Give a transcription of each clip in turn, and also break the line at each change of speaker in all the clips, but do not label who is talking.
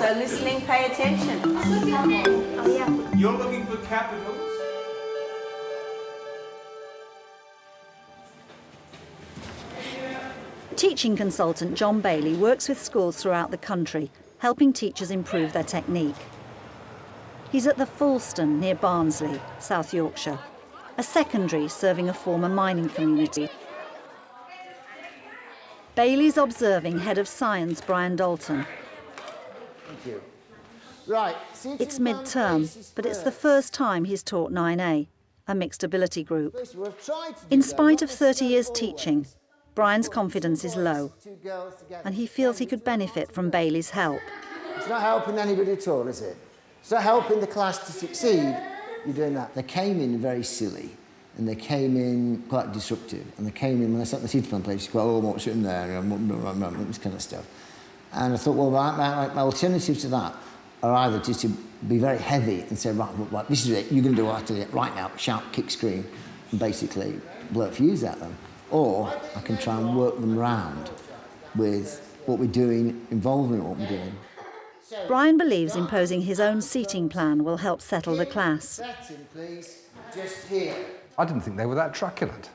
So listening, pay attention.
Oh, yeah.
You're looking for capitals?
Teaching consultant John Bayley works with schools throughout the country, helping teachers improve their technique. He's at the Fulston near Barnsley, South Yorkshire, a secondary serving a former mining community. Bayley's observing Head of Science Brian Dalton.
Thank you. Right.
It's mid-term, but it's the first time he's taught 9A, a mixed ability group. In spite of 30 years teaching, Brian's confidence is low, and he feels he could benefit from Bayley's help.
It's not helping anybody at all, is it? It's not helping the class to succeed. You're doing that. They came in very silly, and they came in quite disruptive. And they came in, when I sat in the seat plan place, quite, oh, what's in there, and this kind of stuff. And I thought, well, my alternative to that are either just to be very heavy and say, right, this is it, you're going to do it right now, shout, kick, scream, and basically blow a fuse at them. Or I can try and work them round with what we're doing, involving what we're doing.
Brian believes imposing his own seating plan will help settle the class.
Just here.
I didn't think they were that truculent.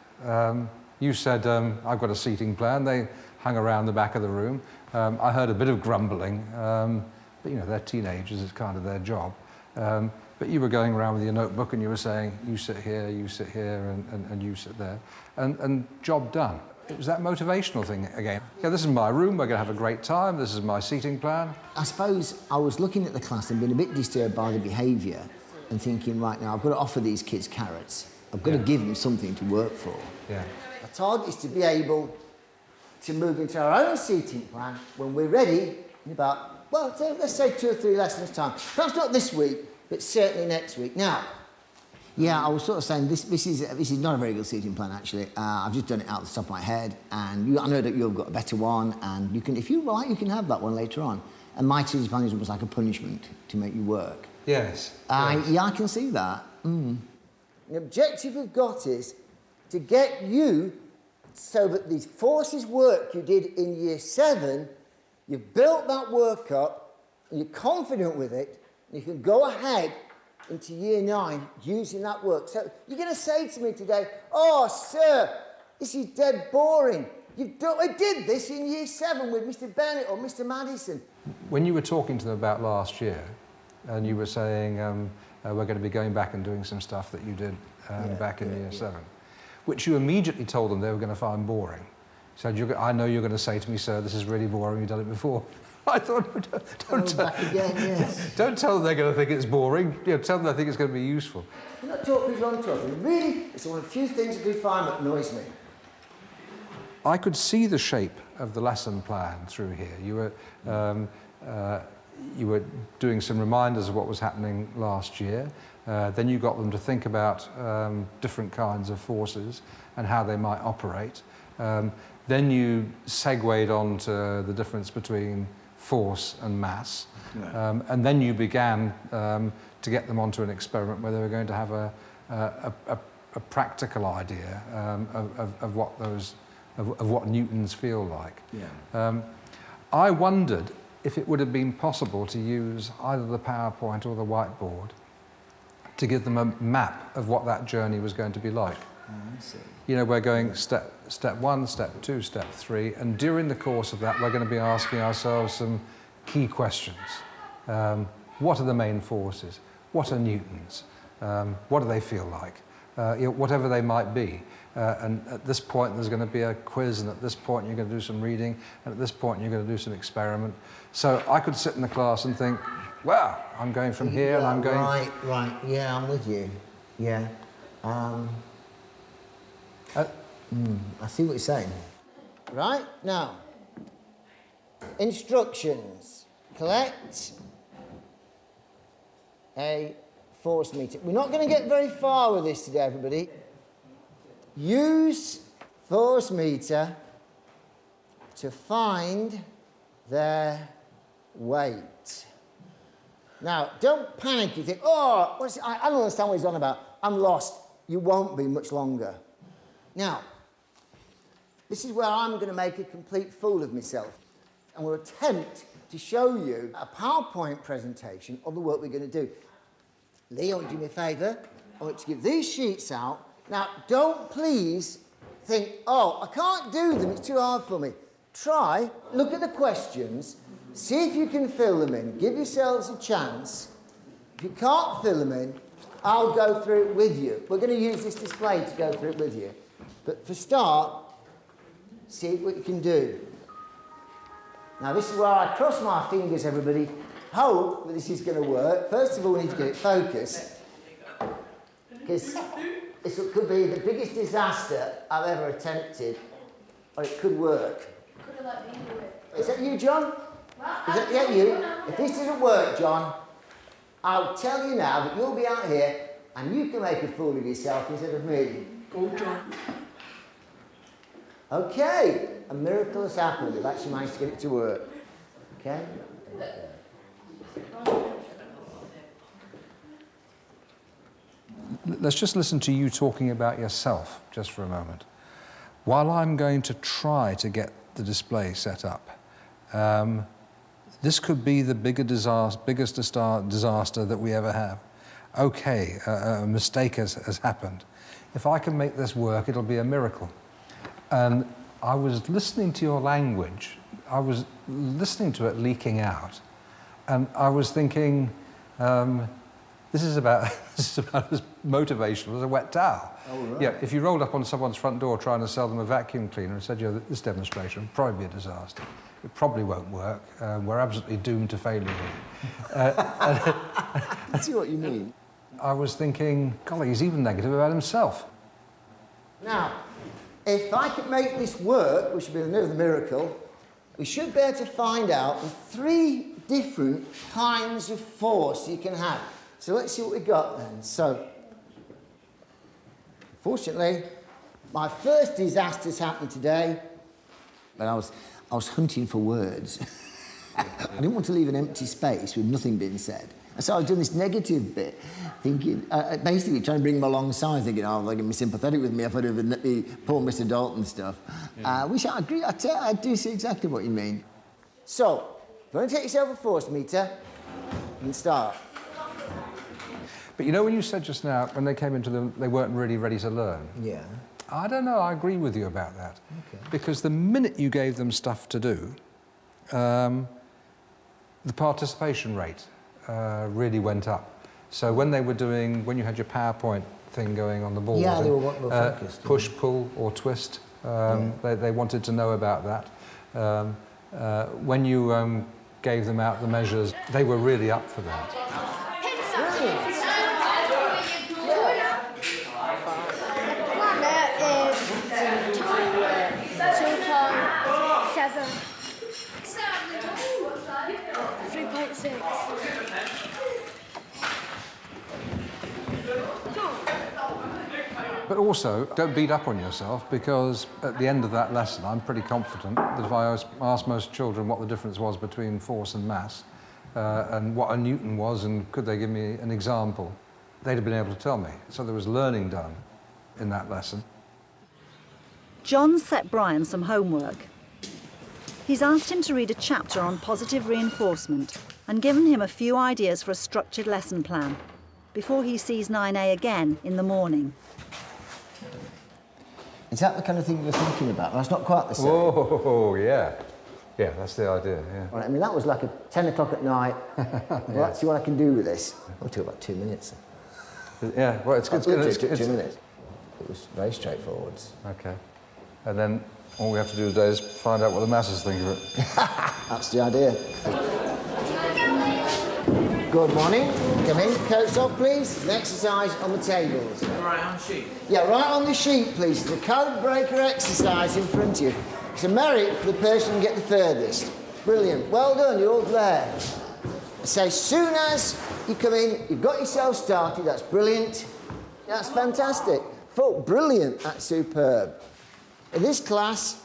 You said, I've got a seating plan. They hung around the back of the room. I heard a bit of grumbling, but, you know, they're teenagers, it's kind of their job. But you were going around with your notebook and you were saying, you sit here, and you sit there, and job done. It was that motivational thing again. Yeah, this is my room, we're going to have a great time, this is my seating plan.
I suppose I was looking at the class and being a bit disturbed by the behaviour and thinking, right now, I've got to offer these kids carrots. I've got to give them something to work for.
Yeah.
Our target is to be able to move into our own seating plan when we're ready in about, well, let's say 2 or 3 lessons time. Perhaps not this week, but certainly next week. Now, yeah, I was sort of saying this is not a very good seating plan, actually. I've just done it out of the top of my head, and I know that you've got a better one, and you can, if you like, you can have that one later on. And my seating plan is almost like a punishment to make you work.
Yes.
Yeah, I can see that. The objective we've got is to get you so that these forces work you did in year 7, you've built that work up, and you're confident with it, and you can go ahead into year 9 using that work. So you're going to say to me today, oh, sir, this is dead boring. I did this in year 7 with Mr. Bennett or Mr. Madison.
When you were talking to them about last year, and you were saying, we're going to be going back and doing some stuff that you did back in year 7, which you immediately told them they were going to find boring. You said, I know you're going to say to me, sir, this is really boring, you've done it before. I thought, don't tell them they're going to think it's boring. You know, tell them they think it's going to be useful.
You're not talking wrong to us. Really, it's one of the few things that we find that annoys me.
I could see the shape of the lesson plan through here. You were doing some reminders of what was happening last year. Then you got them to think about different kinds of forces and how they might operate. Then you segued on to the difference between force and mass. Yeah. And then you began to get them onto an experiment where they were going to have a practical idea of what newtons feel like. Yeah. I wondered if it would have been possible to use either the PowerPoint or the whiteboard to give them a map of what that journey was going to be like. I see. You know, we're going step 1, step 2, step 3, and during the course of that, we're going to be asking ourselves some key questions. What are the main forces? What are newtons? What do they feel like? You know, whatever they might be. And at this point, there's going to be a quiz, and at this point, you're going to do some reading, and at this point, you're going to do some experiment. So I could sit in the class and think, wow, I'm going from here, and I'm going...
Right, yeah, I'm with you. Yeah. I see what you're saying. Right, now, instructions. Collect a force meter. We're not going to get very far with this today, everybody. Use force meter to find their weight. Now, don't panic. You think, oh, I don't understand what he's on about. I'm lost. You won't be much longer. Now, this is where I'm going to make a complete fool of myself. And we'll attempt to show you a PowerPoint presentation of the work we're going to do. Lee, I want you to do me a favour. I want you to give these sheets out. Now, don't please think, oh, I can't do them, it's too hard for me. Try, look at the questions, see if you can fill them in. Give yourselves a chance. If you can't fill them in, I'll go through it with you. We're going to use this display to go through it with you. But for start, see what you can do. Now, this is where I cross my fingers, everybody. Hope that this is going to work. First of all, we need to get it focused. Because this could be the biggest disaster I've ever attempted, or it could work.
Could have let me do it.
Is that you, John? Is that you? If this doesn't work, John, I'll tell you now that you'll be out here and you can make a fool of yourself instead of me.
Go, John.
Okay, a miracle has happened. We've actually managed to get it to work. Okay?
Let's just listen to you talking about yourself just for a moment. While I'm going to try to get the display set up, this could be the biggest disaster that we ever have. Okay, a mistake has happened. If I can make this work, it'll be a miracle. And I was listening to your language. I was listening to it leaking out. And I was thinking, this is about as motivational as a wet towel.
Oh, right.
Yeah, if you rolled up on someone's front door trying to sell them a vacuum cleaner and said, this demonstration would probably be a disaster. It probably won't work. We're absolutely doomed to failure here.
I see what you mean.
I was thinking, golly, he's even negative about himself.
Now, if I could make this work, which would be another miracle, we should be able to find out the 3 different kinds of force you can have. So let's see what we got then. So, fortunately, my first disaster's happened today. But I was hunting for words. I didn't want to leave an empty space with nothing being said. And so I was doing this negative bit, thinking, basically trying to bring them alongside, thinking, oh, they're going to be sympathetic with me if I do the poor Mr. Dalton stuff.
Yeah.
Which I agree, I do see exactly what you mean. So, if you want to take yourself a force meter, you can start.
But you know when you said just now, when they came into them, they weren't really ready to learn?
Yeah.
I don't know, I agree with you about that.
Okay.
Because the minute you gave them stuff to do, the participation rate really went up. So when they were doing, when you had your PowerPoint thing going on the board,
yeah, they were more focused.
Push, pull, or twist, they wanted to know about that. When you gave them out the measures, they were really up for that. But also, don't beat up on yourself, because at the end of that lesson, I'm pretty confident that if I asked most children what the difference was between force and mass, and what a Newton was, and could they give me an example, they'd have been able to tell me. So there was learning done in that lesson.
John set Brian some homework. He's asked him to read a chapter on positive reinforcement and given him a few ideas for a structured lesson plan before he sees 9A again in the morning.
Is that the kind of thing you're thinking about? Well, that's not quite the same.
Oh, yeah. Yeah, that's the idea, yeah.
Right, I mean, that was like a 10 o'clock at night. Well, let's see what I can do with this. It took about 2 minutes.
Yeah, well, it's good.
It took 2 minutes. It was very straightforward.
Okay. And then all we have to do today is find out what the masses think of it.
That's the idea. Good morning. Come in. Coats off, please. An exercise on the tables.
Right on sheet.
Yeah, right on the sheet, please. The code breaker exercise in front of you. It's a merit for the person who get the furthest. Brilliant. Well done. You're all there. So as soon as you come in, you've got yourself started. That's brilliant. That's fantastic. Folk, brilliant. That's superb. In this class,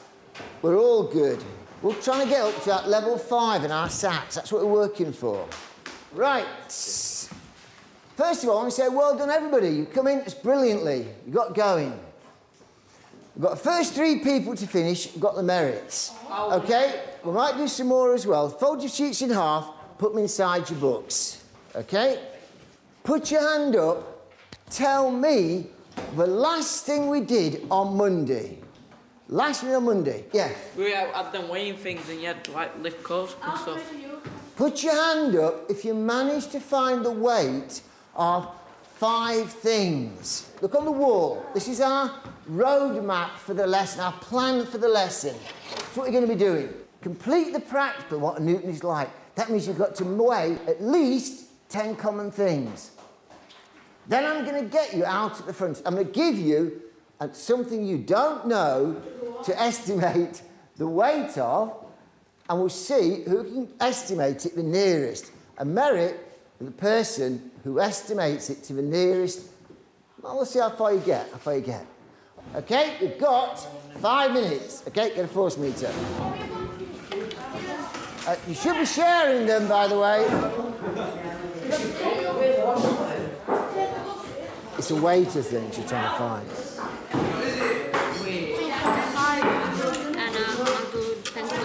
we're all good. We're trying to get up to that level 5 in our SATs. That's what we're working for. Right. First of all, I want to say well done, everybody. You've come in brilliantly. You got going. We've got the first 3 people to finish, got the merits. Okay? We might do some more as well. Fold your sheets in half, put them inside your books. Okay? Put your hand up, tell me the last thing we did on Monday. Last thing on Monday, yeah.
We had them weighing things and you had to like lift coats and stuff.
Put your hand up if you managed to find the weight of 5 things. Look on the wall. This is our roadmap for the lesson, our plan for the lesson. That's what you're going to be doing. Complete the practical, what a Newton is like. That means you've got to weigh at least 10 common things. Then I'm going to get you out at the front. I'm going to give you something you don't know to estimate the weight of, and we'll see who can estimate it the nearest. A merit for the person who estimates it to the nearest. Well, we'll see how far you get, Okay, you've got 5 minutes. Okay, get a force meter. You should be sharing them, by the way. It's a weighter thing you're trying to find.
And I'm going to depend on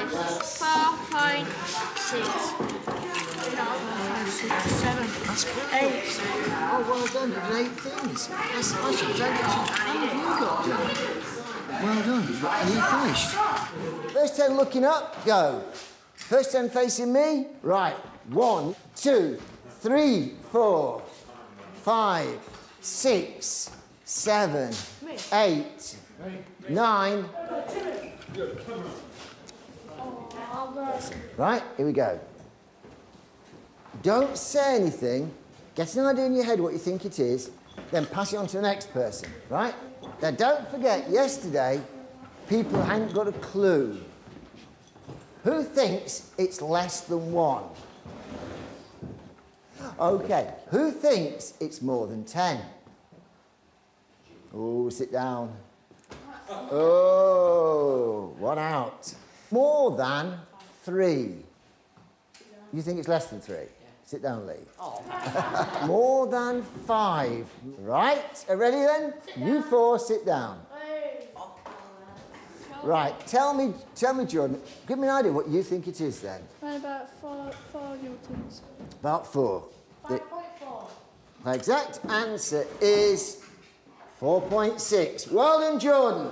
this. 4.6. 7.
That's great.
8.
Oh, well done. You've done 8 things. That's awesome. How have you got done? Well done. Are you finished? First 10 looking up, go. First 10 facing me. Right. 1, 2, 3, 4, 5, 6, 7, 8, 9. Right, here we go. Don't say anything. Get an idea in your head what you think it is, then pass it on to the next person, right? Now, don't forget, yesterday, people hadn't got a clue. Who thinks it's less than 1? OK, who thinks it's more than 10? Oh, sit down. Oh, 1 out. More than 3. You think it's less than 3? Sit down, Lee. Oh. More than 5. Right, ready then? You 4, sit down. Right, tell me, Jordan, give me an idea what you think it is then.
About 4 newtons.
About 4.
5.4.
The exact answer is 4.6. Well done, Jordan.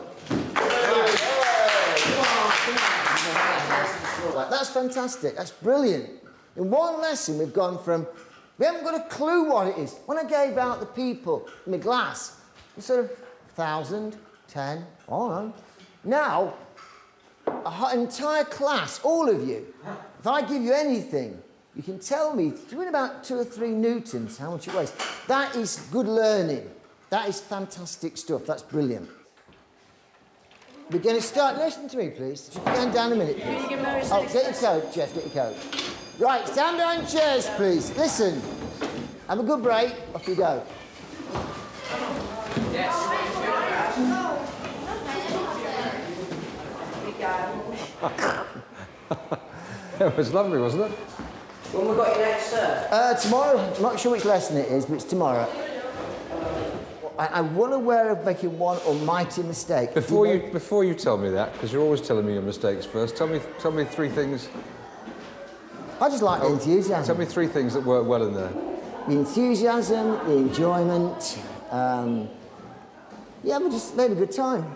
That's fantastic. That's brilliant. In one lesson, we've gone from, we haven't got a clue what it is. When I gave out the people in my glass, it's sort of 1,000, 10, all right. Now, an entire class, all of you, if I give you anything, you can tell me, doing about 2 or 3 newtons, how much it weighs. That is good learning. That is fantastic stuff. That's brilliant. We're going to start. Listen to me, please. Just put your hand down a minute, please. Oh, get your coat, Jeff, get your coat. Right, stand behind chairs, please. Listen. Have a good break. Off you go.
Yes.
It was lovely, wasn't it?
When we got you next, sir?
Tomorrow. I'm not sure which lesson it is, but it's tomorrow. I'm well aware of making one almighty mistake.
Before you tell me that, because you're always telling me your mistakes first, tell me 3 things.
I just like the enthusiasm.
Tell me 3 things that work well in there.
The enthusiasm, the enjoyment. Yeah, we just made a good time.